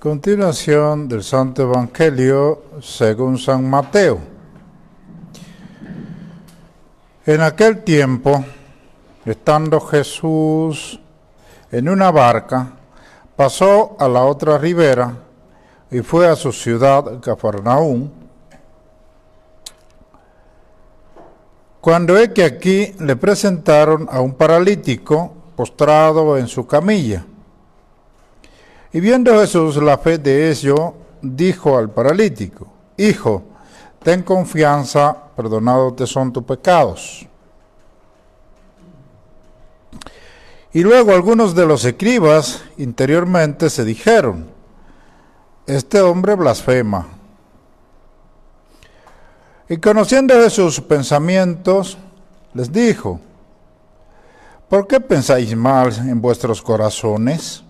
Continuación del Santo Evangelio según San Mateo. En aquel tiempo, estando Jesús en una barca, pasó a la otra ribera y fue a su ciudad, Cafarnaúm. Cuando es que aquí le presentaron a un paralítico postrado en su camilla. Y viendo Jesús la fe de ellos, dijo al paralítico: Hijo, ten confianza, perdonados te son tus pecados. Y luego algunos de los escribas interiormente se dijeron: Este hombre blasfema. Y conociendo Jesús sus pensamientos, les dijo: ¿Por qué pensáis mal en vuestros corazones?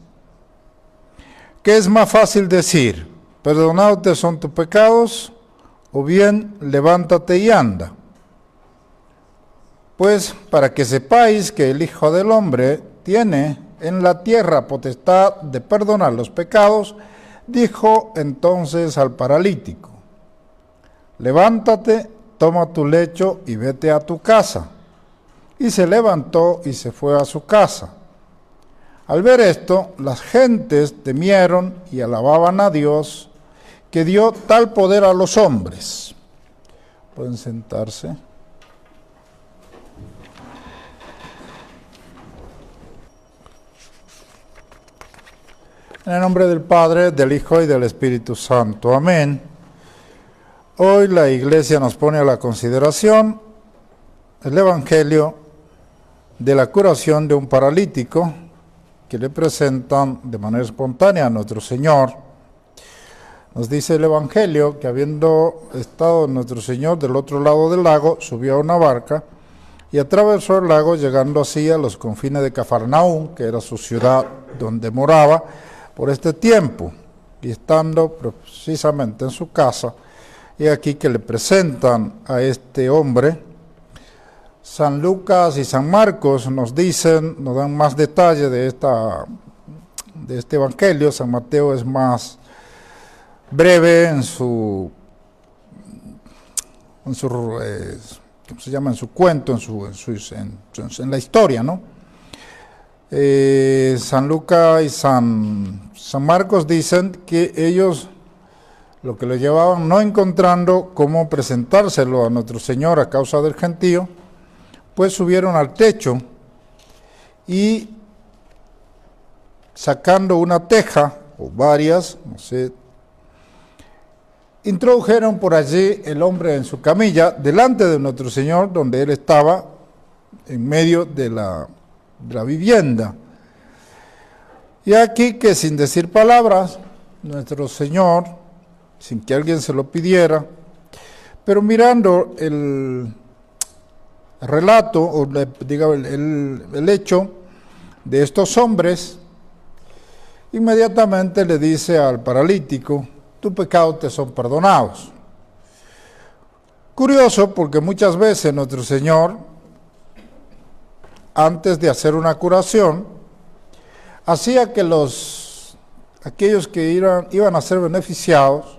¿Qué es más fácil decir, perdonados te son tus pecados, o bien levántate y anda? Pues para que sepáis que el Hijo del Hombre tiene en la tierra potestad de perdonar los pecados, dijo entonces al paralítico: levántate, toma tu lecho y vete a tu casa. Y se levantó y se fue a su casa. Al ver esto, las gentes temieron y alababan a Dios, que dio tal poder a los hombres. Pueden sentarse. En el nombre del Padre, del Hijo y del Espíritu Santo. Amén. Hoy la Iglesia nos pone a la consideración el Evangelio de la curación de un paralítico que le presentan de manera espontánea a nuestro Señor. Nos dice el Evangelio que habiendo estado nuestro Señor del otro lado del lago, subió a una barca y atravesó el lago, llegando así a los confines de Cafarnaúm, que era su ciudad donde moraba por este tiempo, y estando precisamente en su casa, y aquí que le presentan a este hombre. San Lucas y San Marcos nos dan más detalle de este Evangelio. San Mateo es más breve en su ¿cómo se llama? En su cuento, en la historia, ¿no? San Lucas y San Marcos dicen que ellos lo que le llevaban, no encontrando cómo presentárselo a nuestro Señor a causa del gentío, pues subieron al techo y sacando una teja o varias, no sé, introdujeron por allí el hombre en su camilla delante de nuestro Señor, donde él estaba en medio de la vivienda. Y aquí que sin decir palabras, nuestro Señor, sin que alguien se lo pidiera, pero mirando el relato, o el hecho de estos hombres, inmediatamente le dice al paralítico: tus pecados te son perdonados. Curioso, porque muchas veces nuestro Señor, antes de hacer una curación, hacía que aquellos que iban a ser beneficiados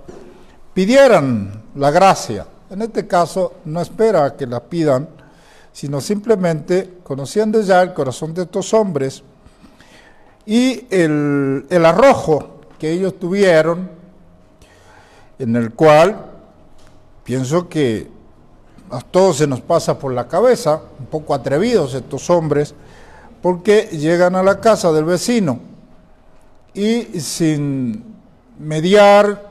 pidieran la gracia. En este caso no espera a que la pidan, sino simplemente, conociendo ya el corazón de estos hombres y el arrojo que ellos tuvieron, en el cual pienso que a todos se nos pasa por la cabeza, un poco atrevidos estos hombres, porque llegan a la casa del vecino y sin mediar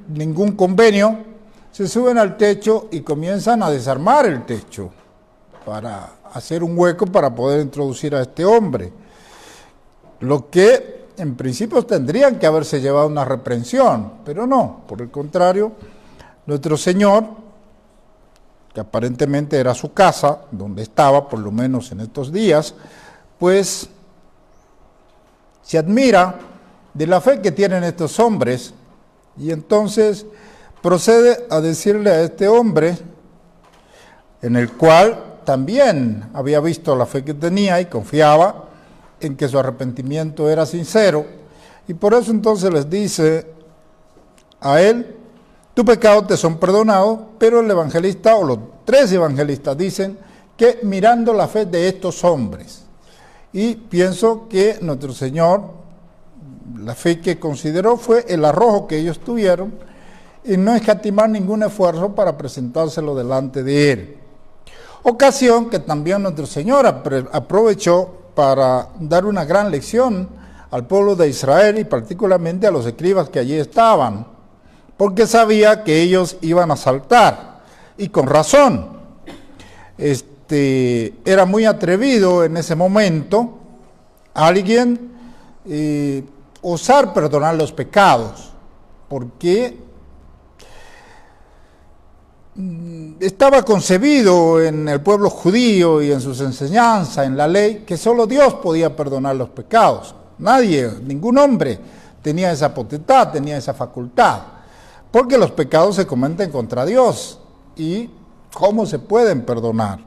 ningún convenio, se suben al techo y comienzan a desarmar el techo para hacer un hueco para poder introducir a este hombre. Lo que en principio tendrían que haberse llevado una reprensión, pero no, por el contrario, nuestro Señor, que aparentemente era su casa, donde estaba por lo menos en estos días, pues se admira de la fe que tienen estos hombres y entonces procede a decirle a este hombre, en el cual también había visto la fe que tenía y confiaba en que su arrepentimiento era sincero, Y por eso entonces les dice a él, tus pecados te son perdonados, pero el evangelista o los tres evangelistas dicen que mirando la fe de estos hombres. Y pienso que nuestro Señor, la fe que consideró fue el arrojo que ellos tuvieron y no escatimar ningún esfuerzo para presentárselo delante de él. Ocasión que también nuestro Señor aprovechó para dar una gran lección al pueblo de Israel y particularmente a los escribas que allí estaban, porque sabía que ellos iban a saltar, y con razón. Era muy atrevido en ese momento alguien osar perdonar los pecados, porque estaba concebido en el pueblo judío y en sus enseñanzas, en la ley, que solo Dios podía perdonar los pecados. Nadie, ningún hombre tenía esa potestad, tenía esa facultad, porque los pecados se cometen contra Dios. ¿Y cómo se pueden perdonar?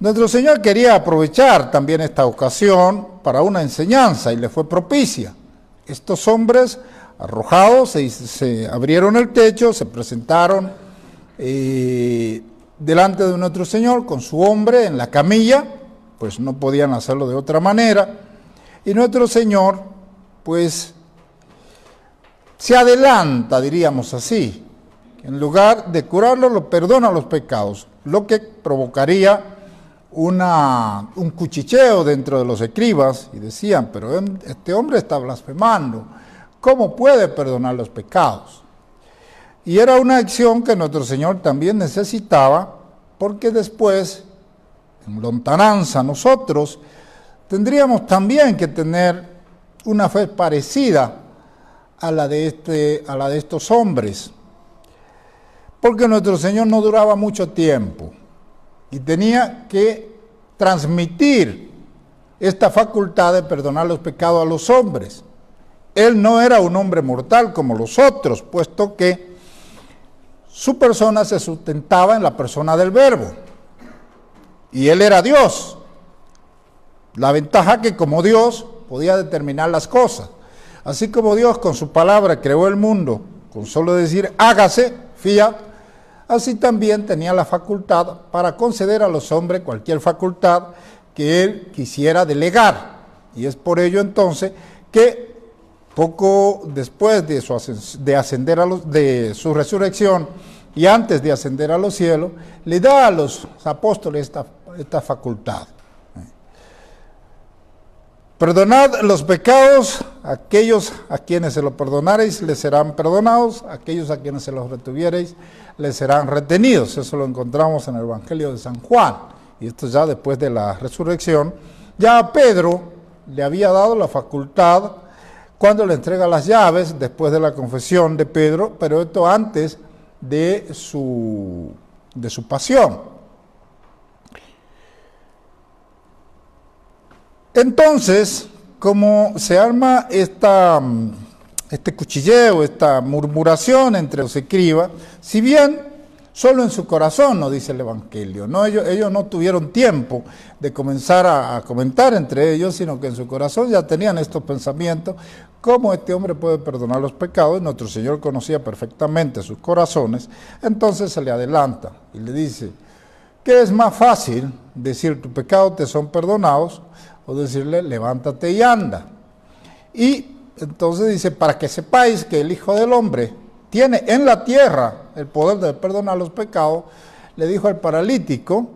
Nuestro Señor quería aprovechar también esta ocasión para una enseñanza y le fue propicia. Estos hombres arrojados se abrieron el techo, se presentaron delante de nuestro Señor con su hombre en la camilla, pues no podían hacerlo de otra manera, y nuestro Señor pues se adelanta, diríamos así, en lugar de curarlo, lo perdona los pecados, lo que provocaría un cuchicheo dentro de los escribas, y decían, pero este hombre está blasfemando, ¿cómo puede perdonar los pecados? Y era una acción que nuestro Señor también necesitaba, porque después, en lontananza, nosotros tendríamos también que tener una fe parecida a la de estos hombres, porque nuestro Señor no duraba mucho tiempo y tenía que transmitir esta facultad de perdonar los pecados a los hombres. Él no era un hombre mortal como los otros, puesto que su persona se sustentaba en la persona del Verbo, y Él era Dios. La ventaja que como Dios podía determinar las cosas. Así como Dios con su palabra creó el mundo, con solo decir hágase, fiat, así también tenía la facultad para conceder a los hombres cualquier facultad que Él quisiera delegar. Y es por ello entonces que poco después de su resurrección y antes de ascender a los cielos, le da a los apóstoles esta facultad. Perdonad los pecados, aquellos a quienes se los perdonareis les serán perdonados, aquellos a quienes se los retuviereis les serán retenidos. Eso lo encontramos en el Evangelio de San Juan, y esto ya después de la resurrección. Ya a Pedro le había dado la facultad cuando le entrega las llaves, después de la confesión de Pedro, pero esto antes de su pasión. Entonces, como se arma este cuchilleo, esta murmuración entre los escribas, si bien solo en su corazón, nos dice el Evangelio, ¿no? Ellos no tuvieron tiempo de comenzar a comentar entre ellos, sino que en su corazón ya tenían estos pensamientos, ¿cómo este hombre puede perdonar los pecados? Nuestro Señor conocía perfectamente sus corazones, entonces se le adelanta y le dice, ¿qué es más fácil? Decir, tus pecados te son perdonados, o decirle, levántate y anda. Y entonces dice, para que sepáis que el Hijo del Hombre tiene en la tierra el poder de perdonar los pecados, le dijo al paralítico,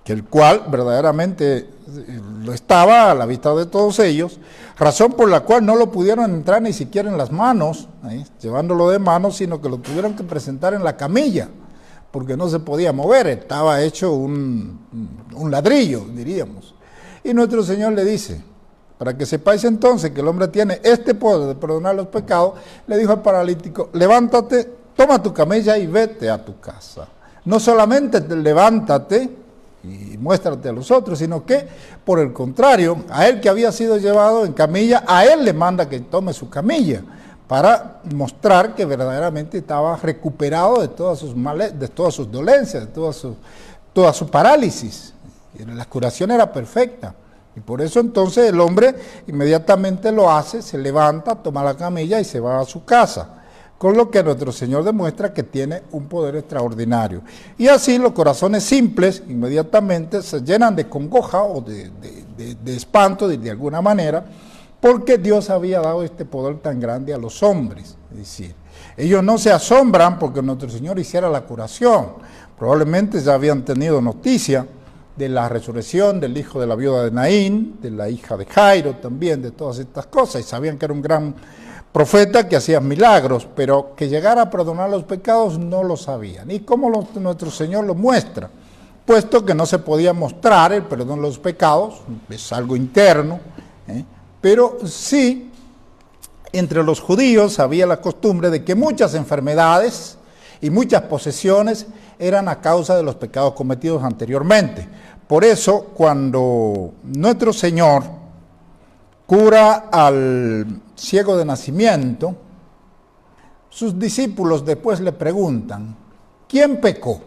que el cual verdaderamente lo estaba a la vista de todos ellos, razón por la cual no lo pudieron entrar ni siquiera en las manos, llevándolo de manos, sino que lo tuvieron que presentar en la camilla, porque no se podía mover, estaba hecho un ladrillo, diríamos. Y nuestro Señor le dice, para que sepáis entonces que el hombre tiene este poder de perdonar los pecados, le dijo al paralítico, levántate, toma tu camilla y vete a tu casa. No solamente levántate y muéstrate a los otros, sino que, por el contrario, a él que había sido llevado en camilla, a él le manda que tome su camilla, para mostrar que verdaderamente estaba recuperado de todas sus males, de todas sus dolencias, de toda su parálisis. La curación era perfecta, Y por eso entonces el hombre inmediatamente lo hace, se levanta, toma la camilla y se va a su casa. Con lo que nuestro Señor demuestra que tiene un poder extraordinario. Y así los corazones simples inmediatamente se llenan de congoja o de espanto de alguna manera, porque Dios había dado este poder tan grande a los hombres. Es decir, ellos no se asombran porque nuestro Señor hiciera la curación. Probablemente ya habían tenido noticia de la resurrección del hijo de la viuda de Naín, de la hija de Jairo también, de todas estas cosas, y sabían que era un gran profeta que hacía milagros, pero que llegara a perdonar los pecados no lo sabían. ¿Y cómo nuestro Señor lo muestra? Puesto que no se podía mostrar el perdón de los pecados, es algo interno, pero sí, entre los judíos había la costumbre de que muchas enfermedades y muchas posesiones eran a causa de los pecados cometidos anteriormente. Por eso, cuando nuestro Señor cura al ciego de nacimiento, sus discípulos después le preguntan, ¿quién pecó?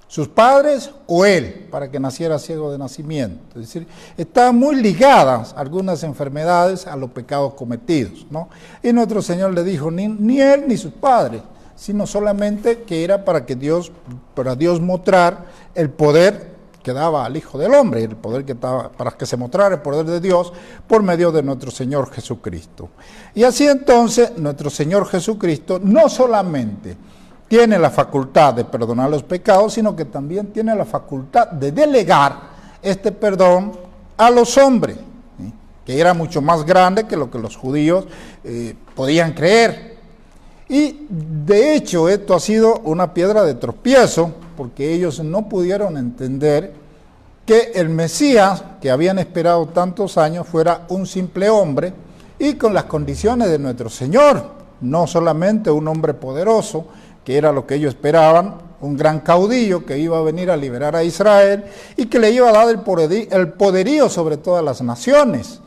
¿Sus padres o él para que naciera ciego de nacimiento? Es decir, estaban muy ligadas algunas enfermedades a los pecados cometidos, ¿no? Y nuestro Señor le dijo, ni él ni sus padres, sino solamente que era para Dios mostrar el poder que daba al Hijo del Hombre, el poder que daba, para que se mostrara el poder de Dios por medio de nuestro Señor Jesucristo. Y así entonces nuestro Señor Jesucristo no solamente tiene la facultad de perdonar los pecados, sino que también tiene la facultad de delegar este perdón a los hombres, ¿sí? Que era mucho más grande que lo que los judíos podían creer. Y de hecho esto ha sido una piedra de tropiezo, porque ellos no pudieron entender que el Mesías, que habían esperado tantos años, fuera un simple hombre y con las condiciones de nuestro Señor, no solamente un hombre poderoso, que era lo que ellos esperaban, un gran caudillo que iba a venir a liberar a Israel y que le iba a dar el poderío sobre todas las naciones,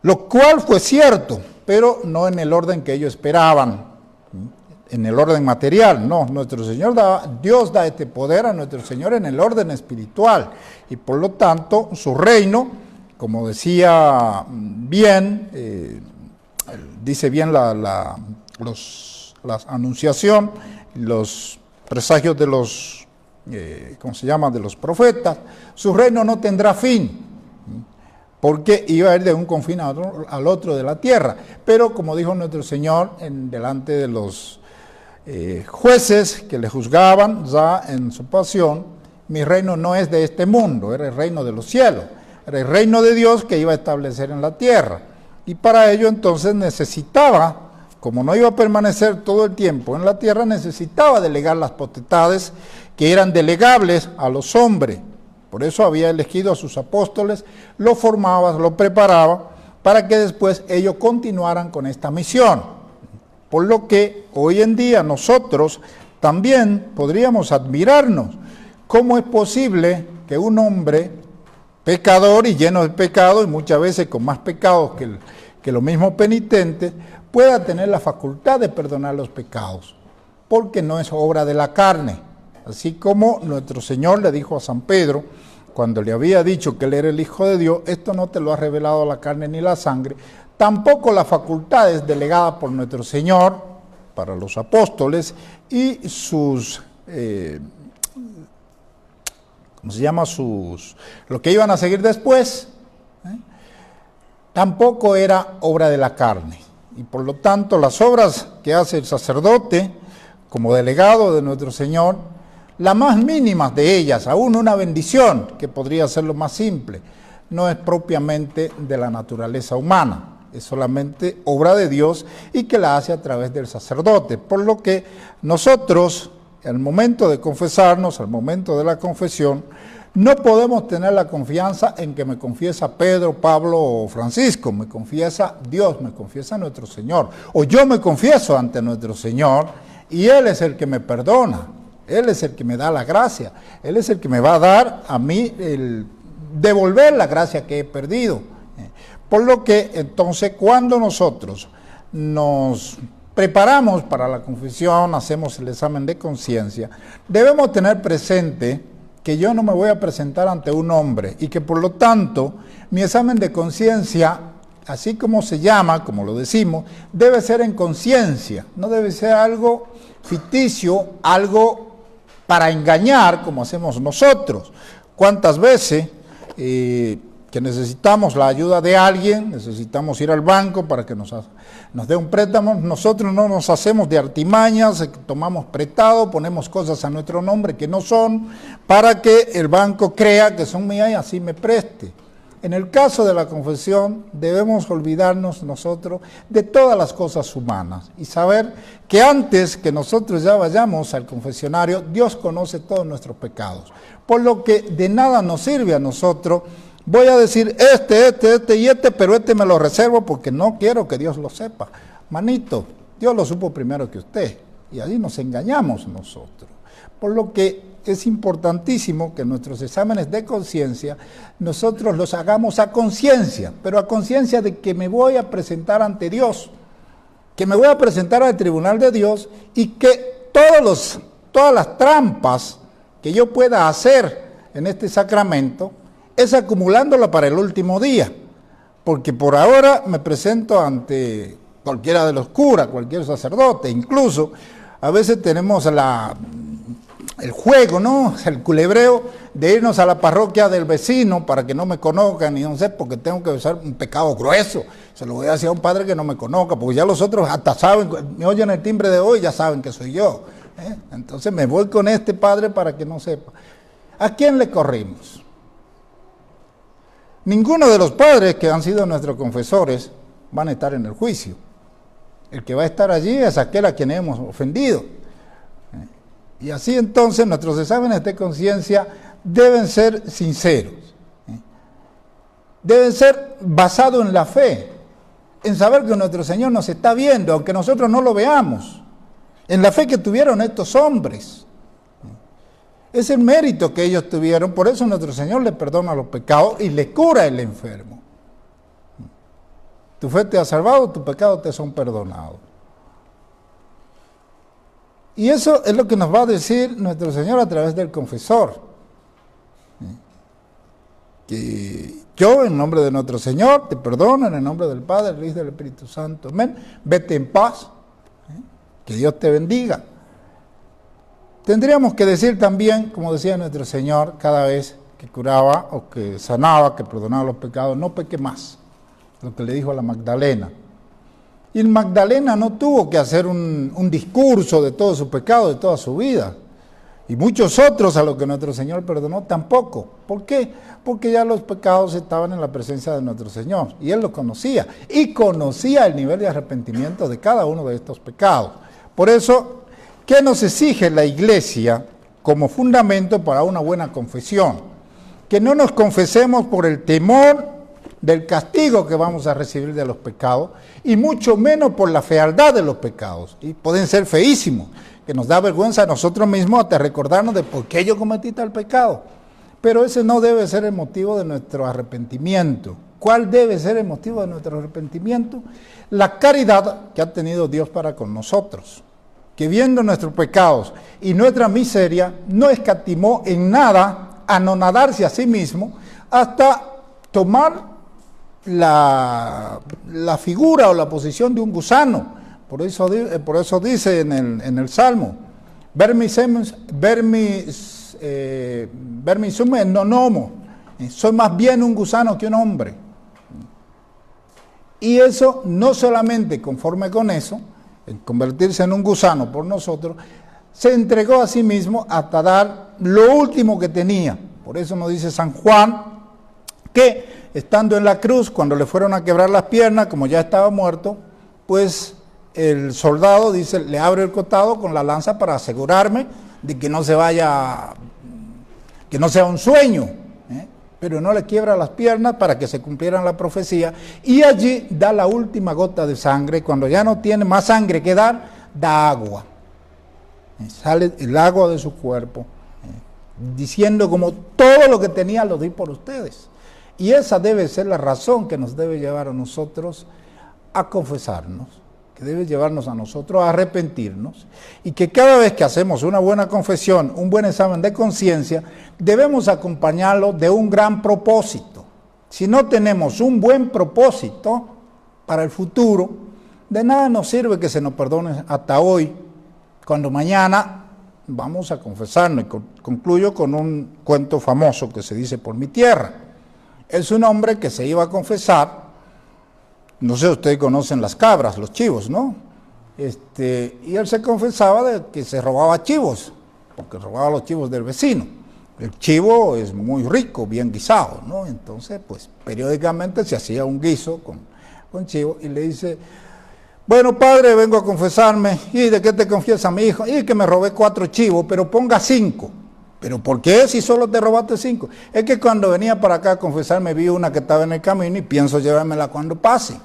lo cual fue cierto, pero no en el orden que ellos esperaban, en el orden material. No, Dios da este poder a nuestro Señor en el orden espiritual, y por lo tanto su reino, como decía bien, dice bien la anunciación, los presagios de los, de los profetas, su reino no tendrá fin, porque iba a ir de un confín al otro de la tierra. Pero como dijo nuestro Señor, delante de los jueces que le juzgaban ya en su pasión, mi reino no es de este mundo, era el reino de los cielos, era el reino de Dios que iba a establecer en la tierra. Y para ello entonces necesitaba, como no iba a permanecer todo el tiempo en la tierra, necesitaba delegar las potestades que eran delegables a los hombres. Por eso había elegido a sus apóstoles, los formaba, los preparaba, para que después ellos continuaran con esta misión. Por lo que hoy en día nosotros también podríamos admirarnos cómo es posible que un hombre pecador y lleno de pecado, y muchas veces con más pecados que los mismos penitentes, pueda tener la facultad de perdonar los pecados, porque no es obra de la carne. Así como nuestro Señor le dijo a San Pedro, cuando le había dicho que él era el Hijo de Dios, esto no te lo ha revelado la carne ni la sangre, tampoco la facultad es delegada por nuestro Señor para los apóstoles y sus, lo que iban a seguir después, tampoco era obra de la carne. Y por lo tanto las obras que hace el sacerdote como delegado de nuestro Señor, las más mínimas de ellas, aún una bendición, que podría ser lo más simple, no es propiamente de la naturaleza humana, es solamente obra de Dios y que la hace a través del sacerdote. Por lo que nosotros, al momento de confesarnos, al momento de la confesión, no podemos tener la confianza en que me confiesa Pedro, Pablo o Francisco, me confiesa Dios, me confiesa nuestro Señor, o yo me confieso ante nuestro Señor y Él es el que me perdona. Él es el que me da la gracia, Él es el que me va a dar a mí el devolver la gracia que he perdido. Por lo que entonces cuando nosotros nos preparamos para la confesión, hacemos el examen de conciencia, debemos tener presente que yo no me voy a presentar ante un hombre y que por lo tanto mi examen de conciencia, así como se llama, como lo decimos, debe ser en conciencia, no debe ser algo ficticio, algo para engañar como hacemos nosotros. ¿Cuántas veces que necesitamos la ayuda de alguien, necesitamos ir al banco para que nos dé un préstamo, nosotros no nos hacemos de artimañas, tomamos prestado, ponemos cosas a nuestro nombre que no son, para que el banco crea que son mías y así me preste? En el caso de la confesión debemos olvidarnos nosotros de todas las cosas humanas y saber que antes que nosotros ya vayamos al confesionario, Dios conoce todos nuestros pecados, por lo que de nada nos sirve a nosotros. Voy a decir pero este me lo reservo porque no quiero que Dios lo sepa. Manito, Dios lo supo primero que usted y ahí nos engañamos nosotros. Por lo que es importantísimo que nuestros exámenes de conciencia nosotros los hagamos a conciencia, pero a conciencia de que me voy a presentar ante Dios, que me voy a presentar al tribunal de Dios y que todas las trampas que yo pueda hacer en este sacramento es acumulándola para el último día, porque por ahora me presento ante cualquiera de los curas, cualquier sacerdote, incluso a veces tenemos el juego, ¿no? El culebreo de irnos a la parroquia del vecino para que no me conozcan y no sé, porque tengo que usar un pecado grueso. Se lo voy a decir a un padre que no me conozca, porque ya los otros hasta saben, me oyen el timbre de hoy, ya saben que soy yo. Entonces me voy con este padre para que no sepa. ¿A quién le corrimos? Ninguno de los padres que han sido nuestros confesores van a estar en el juicio. El que va a estar allí es aquel a quien hemos ofendido. Y así entonces nuestros exámenes de conciencia deben ser sinceros. Deben ser basados en la fe, en saber que nuestro Señor nos está viendo, aunque nosotros no lo veamos. En la fe que tuvieron estos hombres. Es el mérito que ellos tuvieron, por eso nuestro Señor le perdona los pecados y le cura el enfermo. Tu fe te ha salvado, tus pecados te son perdonados. Y eso es lo que nos va a decir nuestro Señor a través del confesor. Que yo, en nombre de nuestro Señor, te perdono en el nombre del Padre, del Hijo y del Espíritu Santo. Amén. Vete en paz. Que Dios te bendiga. Tendríamos que decir también, como decía nuestro Señor, cada vez que curaba o que sanaba, que perdonaba los pecados, no peque más. Lo que le dijo a la Magdalena. Y el Magdalena no tuvo que hacer un discurso de todo su pecado, de toda su vida. Y muchos otros a los que nuestro Señor perdonó tampoco. ¿Por qué? Porque ya los pecados estaban en la presencia de nuestro Señor. Y Él los conocía. Y conocía el nivel de arrepentimiento de cada uno de estos pecados. Por eso, ¿qué nos exige la Iglesia como fundamento para una buena confesión? Que no nos confesemos por el temor del castigo que vamos a recibir de los pecados, y mucho menos por la fealdad de los pecados. Y pueden ser feísimos, que nos da vergüenza a nosotros mismos hasta recordarnos de por qué yo cometí tal pecado. Pero ese no debe ser el motivo de nuestro arrepentimiento. ¿Cuál debe ser el motivo de nuestro arrepentimiento? La caridad que ha tenido Dios para con nosotros, que viendo nuestros pecados y nuestra miseria, no escatimó en nada anonadarse a sí mismo hasta tomar la figura o la posición de un gusano. Por eso dice en el Salmo, vermi sum en non homo, soy más bien un gusano que un hombre. Y eso no solamente conforme con eso, en convertirse en un gusano por nosotros, se entregó a sí mismo hasta dar lo último que tenía. Por eso nos dice San Juan que estando en la cruz, cuando le fueron a quebrar las piernas, como ya estaba muerto, pues el soldado dice, le abre el costado con la lanza para asegurarme de que no se vaya, que no sea un sueño, pero no le quiebra las piernas para que se cumplieran la profecía, y allí da la última gota de sangre. Cuando ya no tiene más sangre que dar, da agua, sale el agua de su cuerpo, diciendo como todo lo que tenía lo di por ustedes. Y esa debe ser la razón que nos debe llevar a nosotros a confesarnos. que debe llevarnos a nosotros a arrepentirnos y que cada vez que hacemos una buena confesión, un buen examen de conciencia, debemos acompañarlo de un gran propósito. Si no tenemos un buen propósito para el futuro, de nada nos sirve que se nos perdone hasta hoy, cuando mañana vamos a confesarnos. Y concluyo con un cuento famoso que se dice por mi tierra. Es un hombre que se iba a confesar. No sé, ustedes conocen las cabras, los chivos, ¿no? Y él se confesaba de que se robaba chivos, porque robaba los chivos del vecino. El chivo es muy rico, bien guisado, ¿no? Entonces, pues, periódicamente se hacía un guiso con chivo y le dice, bueno, padre, vengo a confesarme. ¿Y de qué te confiesa mi hijo? Y que me robé 4 chivos, pero ponga 5. ¿Pero por qué si solo te robaste 5? Es que cuando venía para acá a confesarme vi una que estaba en el camino y pienso llevármela cuando pase.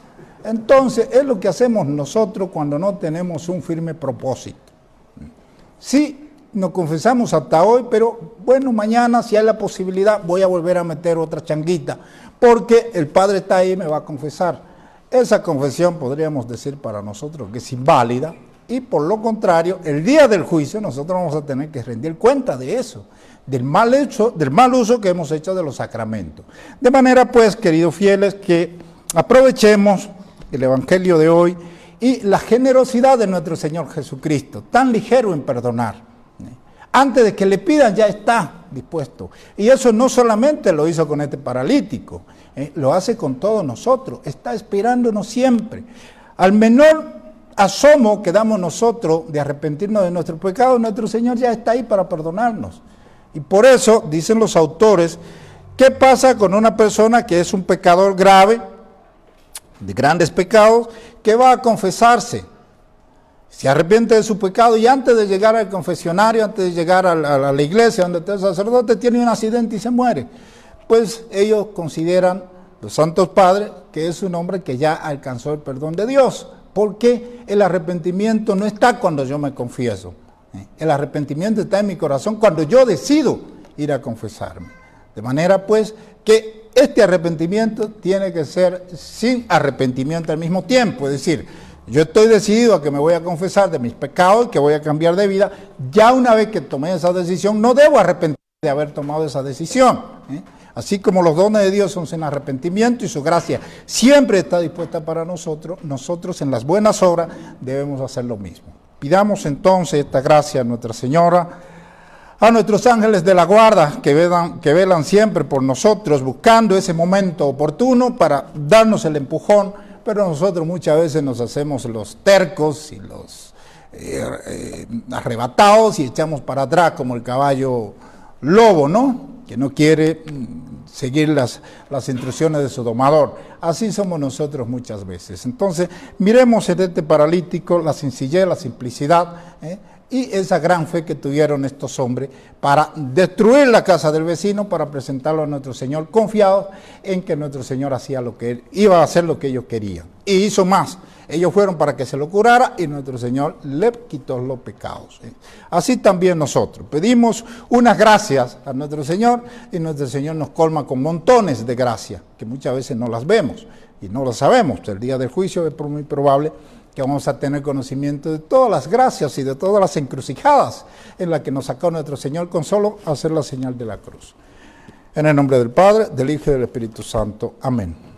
Entonces, es lo que hacemos nosotros cuando no tenemos un firme propósito. Sí, nos confesamos hasta hoy, pero bueno, mañana si hay la posibilidad voy a volver a meter otra changuita, porque el Padre está ahí y me va a confesar. Esa confesión podríamos decir para nosotros que es inválida, y por lo contrario, el día del juicio nosotros vamos a tener que rendir cuenta de eso, del mal uso que hemos hecho de los sacramentos. De manera pues, queridos fieles, que aprovechemos el Evangelio de hoy y la generosidad de nuestro Señor Jesucristo, tan ligero en perdonar. Antes de que le pidan ya está dispuesto. Y eso no solamente lo hizo con este paralítico, lo hace con todos nosotros, está esperándonos siempre. Al menor asomo que damos nosotros de arrepentirnos de nuestros pecados, nuestro Señor ya está ahí para perdonarnos. Y por eso, dicen los autores, ¿qué pasa con una persona que es un pecador grave, de grandes pecados, que va a confesarse? Se arrepiente de su pecado y antes de llegar al confesionario, antes de llegar a la iglesia donde está el sacerdote, tiene un accidente y se muere. Pues ellos consideran, los santos padres, que es un hombre que ya alcanzó el perdón de Dios, porque el arrepentimiento no está cuando yo me confieso. El arrepentimiento está en mi corazón cuando yo decido ir a confesarme. De manera pues que este arrepentimiento tiene que ser sin arrepentimiento al mismo tiempo, es decir, yo estoy decidido a que me voy a confesar de mis pecados, que voy a cambiar de vida. Ya una vez que tomé esa decisión, no debo arrepentirme de haber tomado esa decisión. Así como los dones de Dios son sin arrepentimiento y su gracia siempre está dispuesta para nosotros, nosotros en las buenas obras debemos hacer lo mismo. Pidamos entonces esta gracia a Nuestra Señora, a nuestros ángeles de la guarda que velan siempre por nosotros, buscando ese momento oportuno para darnos el empujón. Pero nosotros muchas veces nos hacemos los tercos y los arrebatados y echamos para atrás como el caballo lobo, ¿no? Que no quiere seguir las instrucciones de su domador. Así somos nosotros muchas veces. Entonces, miremos en este paralítico la sencillez, la simplicidad, y esa gran fe que tuvieron estos hombres para destruir la casa del vecino, para presentarlo a nuestro Señor, confiados en que nuestro Señor hacía lo que Él iba a hacer, lo que ellos querían. Y hizo más. Ellos fueron para que se lo curara y nuestro Señor le quitó los pecados. Así también nosotros pedimos unas gracias a nuestro Señor y nuestro Señor nos colma con montones de gracias, que muchas veces no las vemos y no las sabemos. El día del juicio es muy probable que vamos a tener conocimiento de todas las gracias y de todas las encrucijadas en las que nos sacó nuestro Señor con solo hacer la señal de la cruz. En el nombre del Padre, del Hijo y del Espíritu Santo. Amén.